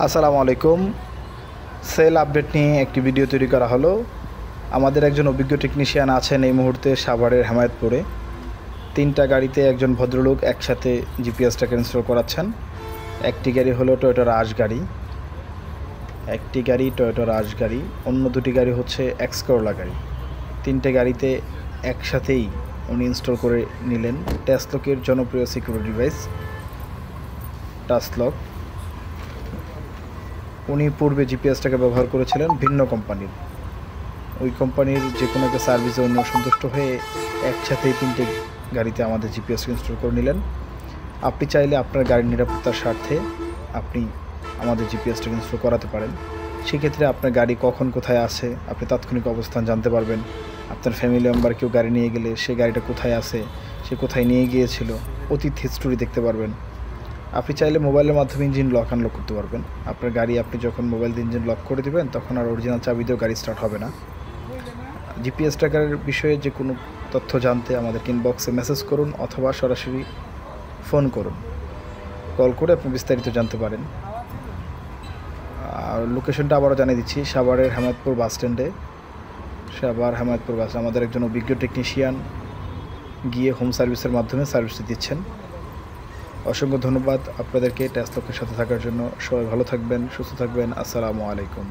আসসালামু আলাইকুম। Sell update নিয়ে একটি ভিডিও তৈরি করা হলো। আমাদের একজন অভিজ্ঞ টেকনিশিয়ান আছেন এই মুহূর্তে সাভারের হেমায়েতপুরে। 3টা গাড়িতে একজন ভদ্রলোক একসাথে জিপিএস ট্র্যাকার ইনস্টল করাচ্ছেন। একটি গাড়ি হলো টয়োটা রাশ গাড়ি, অন্য দুটি গাড়ি হচ্ছে এক্স করোলা গাড়ি। 3টে গাড়িতে একসাথেই উনি ইনস্টল করে নিলেন টাচলকের জনপ্রিয় সিকিউরিটি ডিভাইস টাচলক। উনি পূর্বে জিপিএসটাকে ব্যবহার করেছিলেন ভিন্ন কোম্পানির। ওই কোম্পানির যে কোনো একটা সার্ভিসে উনি সন্তুষ্ট হয়ে একসাথেই 3টে গাড়িতে আমাদের জিপিএস ইনস্টল করে নিলেন। আপনি চাইলে আপনার গাড়ির নিরাপত্তার স্বার্থে আপনি আমাদের জিপিএসটা ইনস্টল করাতে পারেন। সেক্ষেত্রে আপনার গাড়ি কখন কোথায় আছে আপনি তাৎক্ষণিক অবস্থান জানতে পারবেন। আপনার ফ্যামিলি মেম্বার কেউ গাড়ি নিয়ে গেলে সে গাড়িটা কোথায় আছে, সে কোথায় নিয়ে গিয়েছিল, অতীত হিস্টোরি দেখতে পারবেন। আপনি চাইলে মোবাইলের মাধ্যমে ইঞ্জিন লক আনলক করতে পারবেন। আপনার গাড়ি আপনি যখন মোবাইল দিয়ে ইঞ্জিন লক করে দেবেন তখন আর অরিজিনাল চাবি দিয়েও গাড়ি স্টার্ট হবে না। জিপিএস ট্র্যাকারের বিষয়ে যে কোনো তথ্য জানতে আমাদের ইনবক্সে মেসেজ করুন অথবা সরাসরি ফোন করুন। কল করে আপনি বিস্তারিত জানতে পারেন। আর লোকেশনটা আবারও জানিয়ে দিচ্ছি, সাভারের হেমায়েতপুর বাস স্ট্যান্ডে। আমাদের একজন অভিজ্ঞ টেকনিশিয়ান গিয়ে হোম সার্ভিসের মাধ্যমে সার্ভিসটি দিচ্ছেন। অসংখ্য ধন্যবাদ আপনাদেরকে টাচলকের সাথে থাকার জন্য। সবাই ভালো থাকবেন, সুস্থ থাকবেন। আসসালামু আলাইকুম।